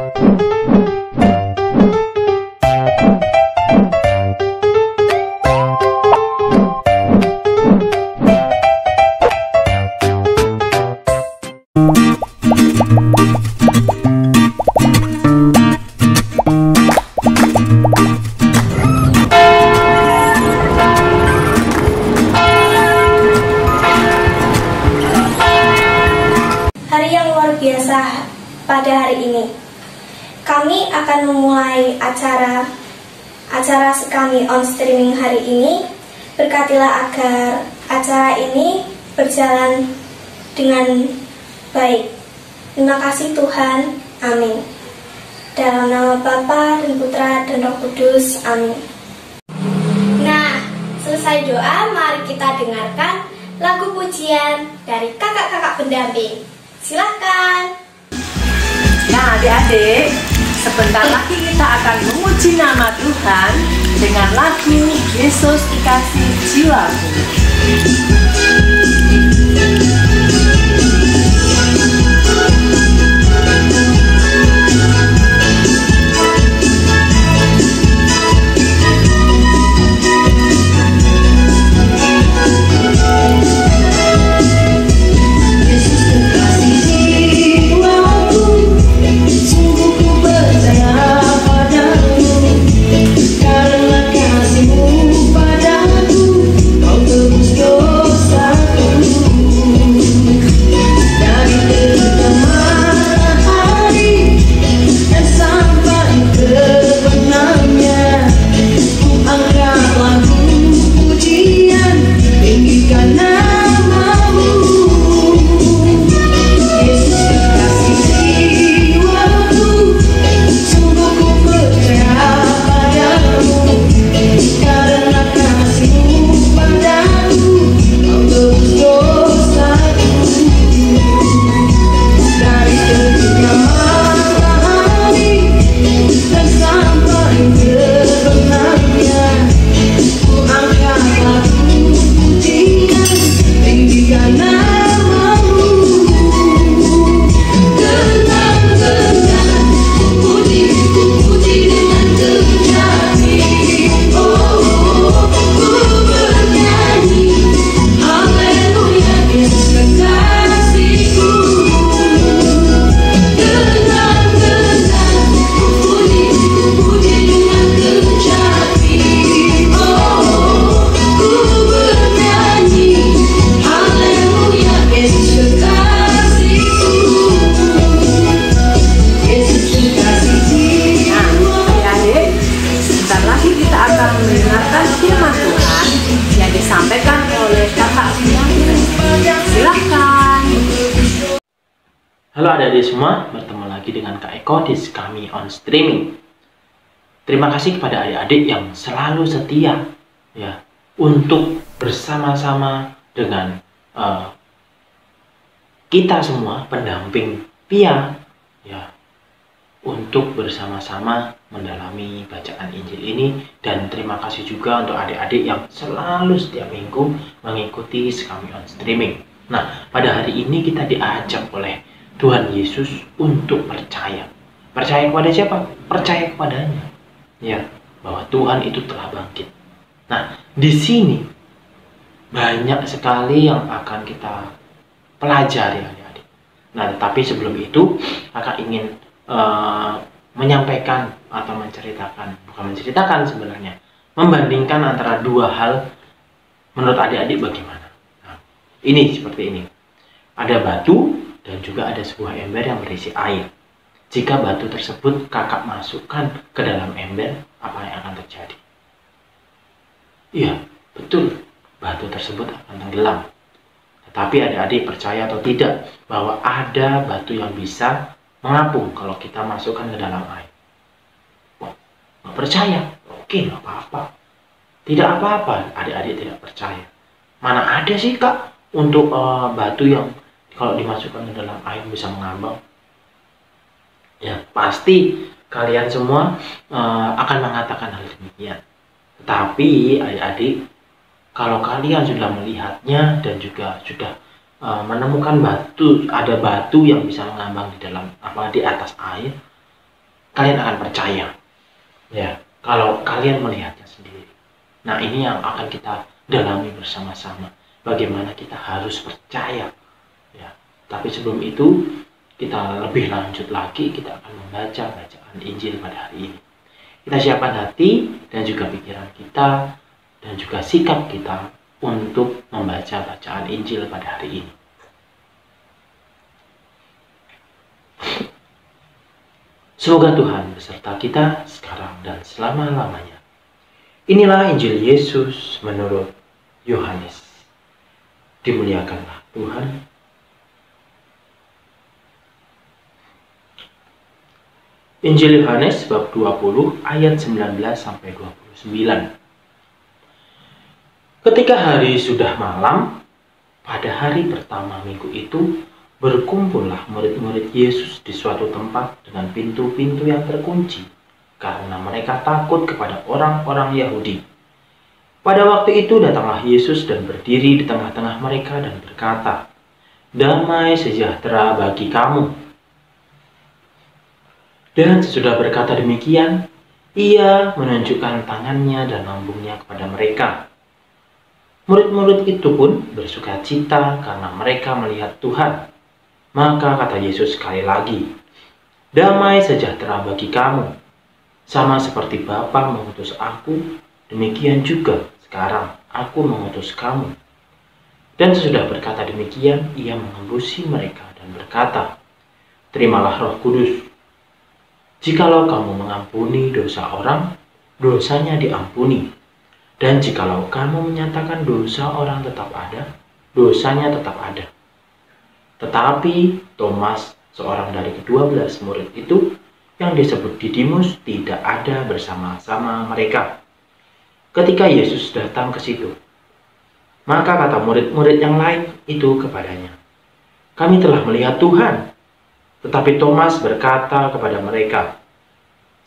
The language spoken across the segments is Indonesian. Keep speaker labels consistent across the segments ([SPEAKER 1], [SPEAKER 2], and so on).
[SPEAKER 1] Hari yang luar biasa pada hari ini. Kami akan memulai acara kami on streaming hari ini. Berkatilah agar acara ini berjalan dengan baik. Terima kasih Tuhan. Amin. Dalam nama Bapa dan Putra dan Roh Kudus. Amin. Nah, selesai doa, mari kita dengarkan lagu pujian dari kakak-kakak pendamping. Silakan.
[SPEAKER 2] Nah, adik-adik, sebentar lagi kita akan memuji nama Tuhan dengan lagu Yesus Dikasih Jiwaku. Disampaikan oleh kakak pendamping. Silakan.
[SPEAKER 3] Halo adik-adik semua, bertemu lagi dengan Kak Eko di kami on streaming. Terima kasih kepada adik-adik yang selalu setia ya untuk bersama-sama dengan kita semua pendamping Pia ya untuk bersama-sama mendalami bacaan Injil ini. Dan terima kasih juga untuk adik-adik yang selalu setiap minggu mengikuti kami on streaming. Nah, pada hari ini kita diajak oleh Tuhan Yesus untuk percaya. Percaya kepada siapa? Percaya kepadanya. Ya, bahwa Tuhan itu telah bangkit. Nah, di sini banyak sekali yang akan kita pelajari adik-adik. Nah, tetapi sebelum itu kakak ingin menyampaikan atau bukan menceritakan sebenarnya, membandingkan antara dua hal menurut adik-adik bagaimana. Nah, ini seperti ini. Ada batu dan juga ada sebuah ember yang berisi air. Jika batu tersebut kakak masukkan ke dalam ember, apa yang akan terjadi? Iya, betul. Batu tersebut akan tenggelam. Tetapi adik-adik percaya atau tidak bahwa ada batu yang bisa mengapung kalau kita masukkan ke dalam air? Wah, nggak percaya? Oke, nggak apa-apa. Tidak apa-apa, adik-adik tidak percaya. Mana ada sih kak untuk batu yang kalau dimasukkan ke dalam air bisa mengambang? Ya, pasti kalian semua akan mengatakan hal demikian. Tetapi adik-adik, kalau kalian sudah melihatnya dan juga sudah menemukan ada batu yang bisa mengambang di dalam di atas air, kalian akan percaya. Ya, kalau kalian melihatnya sendiri. Nah, ini yang akan kita dalami bersama-sama. Bagaimana kita harus percaya. Ya, tapi sebelum itu kita lebih lanjut lagi, kita akan membaca bacaan Injil pada hari ini. Kita siapkan hati dan juga pikiran kita dan juga sikap kita untuk membaca bacaan Injil pada hari ini. Semoga Tuhan beserta kita sekarang dan selama-lamanya. Inilah Injil Yesus menurut Yohanes. Dimuliakanlah Tuhan. Injil Yohanes bab 20 ayat 19 sampai 29. Ketika hari sudah malam, pada hari pertama minggu itu, berkumpullah murid-murid Yesus di suatu tempat dengan pintu-pintu yang terkunci, karena mereka takut kepada orang-orang Yahudi. Pada waktu itu datanglah Yesus dan berdiri di tengah-tengah mereka dan berkata, "Damai sejahtera bagi kamu." Dan sesudah berkata demikian, ia menunjukkan tangannya dan lambungnya kepada mereka. Murid-murid itu pun bersuka cita karena mereka melihat Tuhan. Maka kata Yesus sekali lagi, "Damai sejahtera bagi kamu. Sama seperti Bapa mengutus aku, demikian juga sekarang aku mengutus kamu." Dan sesudah berkata demikian, ia mengembusi mereka dan berkata, "Terimalah Roh Kudus. Jikalau kamu mengampuni dosa orang, dosanya diampuni. Dan jikalau kamu menyatakan dosa orang tetap ada, dosanya tetap ada." Tetapi Thomas, seorang dari ke-12 murid itu, yang disebut Didimus, tidak ada bersama-sama mereka ketika Yesus datang ke situ. Maka kata murid-murid yang lain itu kepadanya, "Kami telah melihat Tuhan." Tetapi Thomas berkata kepada mereka,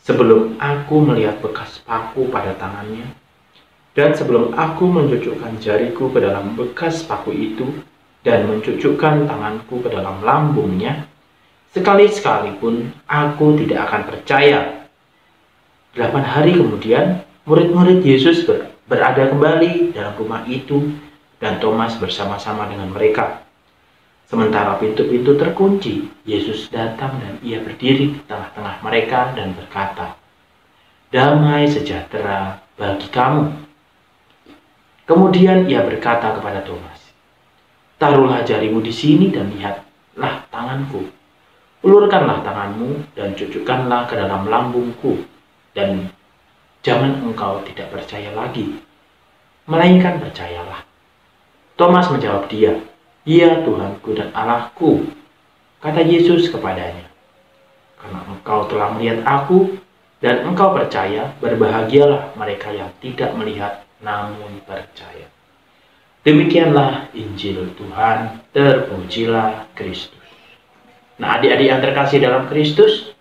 [SPEAKER 3] "Sebelum aku melihat bekas paku pada tangannya, dan sebelum aku mencucukkan jariku ke dalam bekas paku itu, dan mencucukkan tanganku ke dalam lambungnya, sekali-sekali pun aku tidak akan percaya." 8 hari kemudian, murid-murid Yesus berada kembali dalam rumah itu, dan Thomas bersama-sama dengan mereka. Sementara pintu-pintu terkunci, Yesus datang dan ia berdiri di tengah-tengah mereka dan berkata, "Damai sejahtera bagi kamu." Kemudian ia berkata kepada Thomas, "Taruhlah jarimu di sini dan lihatlah tanganku. Ulurkanlah tanganmu dan cucukkanlah ke dalam lambungku, dan jangan engkau tidak percaya lagi, melainkan percayalah." Thomas menjawab dia, "Ya Tuhanku dan Allahku." Kata Yesus kepadanya, "Karena engkau telah melihat aku dan engkau percaya, berbahagialah mereka yang tidak melihat namun percaya." Demikianlah Injil Tuhan, terpujilah Kristus. Nah, adik-adik yang terkasih dalam Kristus,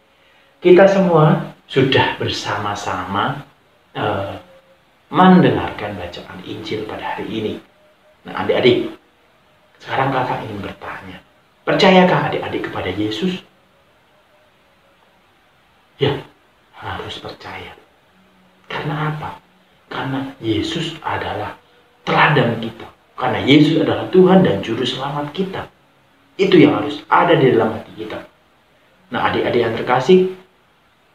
[SPEAKER 3] kita semua sudah bersama-sama mendengarkan bacaan Injil pada hari ini. Nah, adik-adik, sekarang kakak ingin bertanya, percayakah adik-adik kepada Yesus? Ya, harus percaya. Karena apa? Karena Yesus adalah teladan kita. Karena Yesus adalah Tuhan dan Juru Selamat kita. Itu yang harus ada di dalam hati kita. Nah, adik-adik yang terkasih,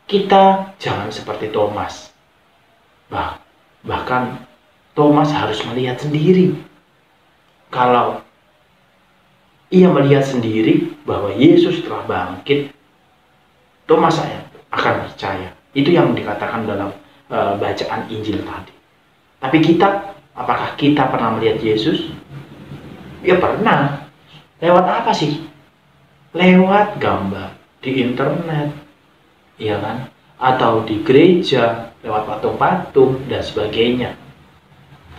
[SPEAKER 3] kita jangan seperti Thomas. Bahkan Thomas harus melihat sendiri. Kalau ia melihat sendiri bahwa Yesus telah bangkit, Thomas akan percaya. Itu yang dikatakan dalam bacaan Injil tadi. Tapi kita, apakah kita pernah melihat Yesus? Ya pernah. Lewat apa sih? Lewat gambar di internet, iya kan? Atau di gereja, lewat patung-patung dan sebagainya.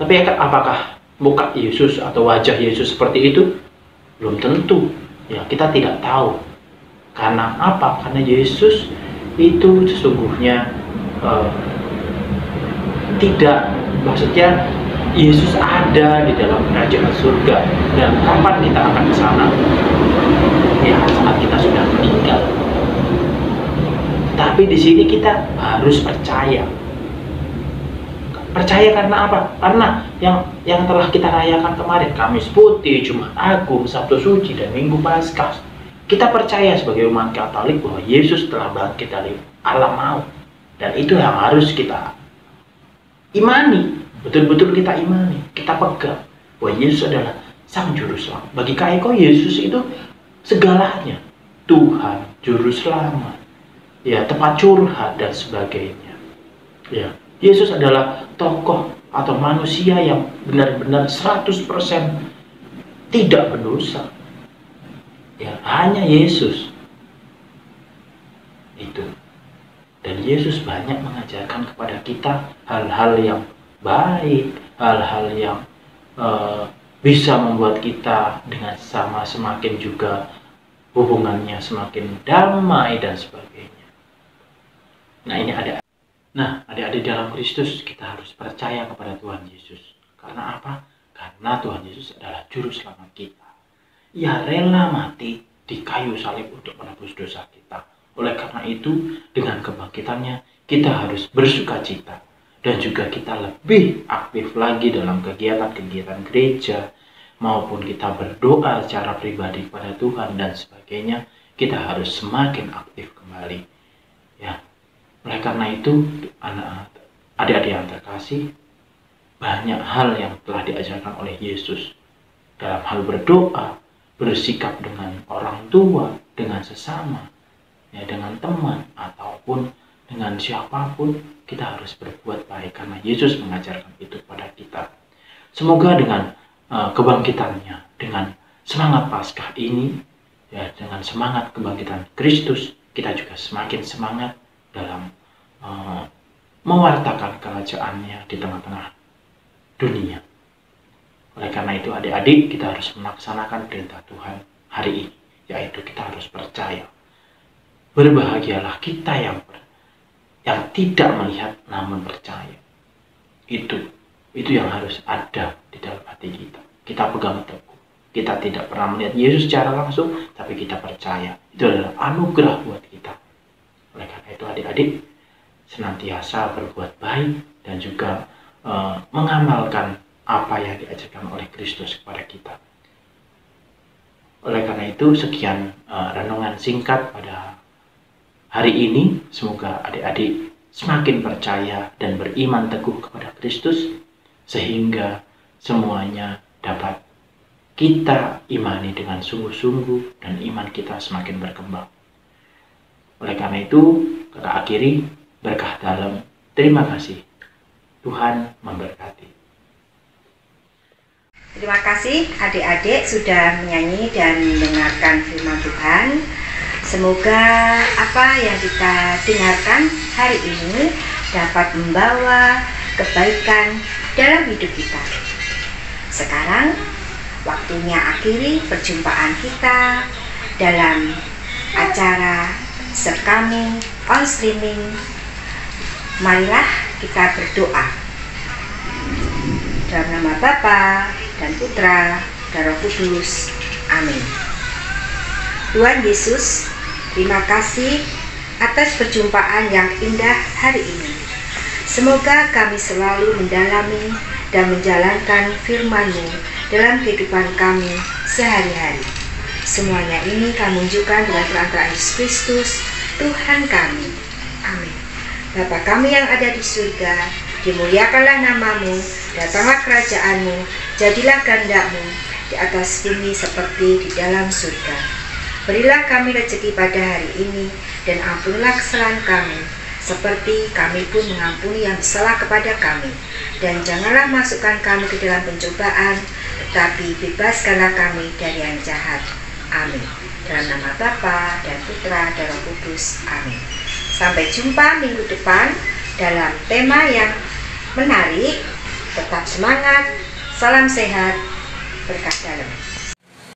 [SPEAKER 3] Tapi apakah muka Yesus atau wajah Yesus seperti itu? Belum tentu. Ya, kita tidak tahu. Karena apa? Karena Yesus itu sesungguhnya tidak, maksudnya Yesus ada di dalam kerajaan surga. Dan kapan kita akan ke sana? Ya, saat kita sudah meninggal. Tapi di sini kita harus percaya. Percaya karena apa? Karena yang telah kita rayakan kemarin, Kamis Putih, Jumat Agung, Sabtu Suci, dan Minggu Paskah. Kita percaya sebagai umat Katolik bahwa Yesus telah bangkit dari alam maut. Dan itu yang harus kita imani. Betul-betul kita imani, kita pegang bahwa Yesus adalah Sang Juru Selamat. Bagi Kak Eko, Yesus itu segalanya. Tuhan, Juru Selamat, ya, tempat curhat dan sebagainya. Ya, Yesus adalah tokoh atau manusia yang benar-benar 100% tidak berdosa. Ya, hanya Yesus itu. Dan Yesus banyak mengajarkan kepada kita hal-hal yang baik, hal-hal yang bisa membuat kita dengan sama semakin juga hubungannya semakin damai dan sebagainya. Nah, ini adik-adik dalam Kristus, kita harus percaya kepada Tuhan Yesus. Karena apa? Karena Tuhan Yesus adalah Juru Selamat kita. Ia rela mati di kayu salib untuk menebus dosa kita. Oleh karena itu, dengan kebangkitannya, kita harus bersuka cita. Dan juga kita lebih aktif lagi dalam kegiatan-kegiatan gereja, maupun kita berdoa secara pribadi kepada Tuhan dan sebagainya. Kita harus semakin aktif kembali. Ya, oleh karena itu, adik-adik yang terkasih, banyak hal yang telah diajarkan oleh Yesus dalam hal berdoa, bersikap dengan orang tua, dengan sesama, ya, dengan teman, ataupun dengan siapapun. Kita harus berbuat baik karena Yesus mengajarkan itu pada kita. Semoga dengan kebangkitannya, dengan semangat Paskah ini, ya, dengan semangat kebangkitan Kristus, kita juga semakin semangat dalam mewartakan kerajaannya di tengah-tengah dunia. Oleh karena itu, adik-adik, kita harus melaksanakan perintah Tuhan hari ini, yaitu kita harus percaya. Berbahagialah kita yang tidak melihat namun percaya. Itu yang harus ada di dalam hati kita. Kita pegang teguh. Kita tidak pernah melihat Yesus secara langsung, tapi kita percaya. Itu adalah anugerah buat kita. Oleh karena itu, adik-adik, senantiasa berbuat baik dan juga mengamalkan apa yang diajarkan oleh Kristus kepada kita. Oleh karena itu, sekian renungan singkat pada hari ini. Semoga adik-adik semakin percaya dan beriman teguh kepada Kristus, sehingga semuanya dapat kita imani dengan sungguh-sungguh dan iman kita semakin berkembang. Oleh karena itu, kakak akhiri berkah dalam. Terima kasih. Tuhan memberkati.
[SPEAKER 4] Terima kasih adik-adik sudah menyanyi dan mendengarkan firman Tuhan. Semoga apa yang kita dengarkan hari ini dapat membawa kebaikan dalam hidup kita. Sekarang waktunya akhiri perjumpaan kita dalam acara Serkami on streaming. Marilah kita berdoa. Dalam nama Bapa dan Putra dan Roh Kudus. Amin. Tuhan Yesus, terima kasih atas perjumpaan yang indah hari ini. Semoga kami selalu mendalami dan menjalankan firman-Mu dalam kehidupan kami sehari-hari. Semuanya ini kami munculkan dengan perantara Yesus Kristus, Tuhan kami. Amin. Bapa kami yang ada di surga, dimuliakanlah nama-Mu, datanglah kerajaan-Mu, jadilah kehendak-Mu di atas bumi seperti di dalam surga. Berilah kami rezeki pada hari ini, dan ampunilah kesalahan kami, seperti kami pun mengampuni yang bersalah kepada kami. Dan janganlah masukkan kami ke dalam pencobaan, tetapi bebaskanlah kami dari yang jahat. Amin. Dalam nama Bapa dan Putra dan Roh Kudus. Amin. Sampai jumpa minggu depan dalam tema yang menarik. Tetap semangat, salam sehat, berkah dalam.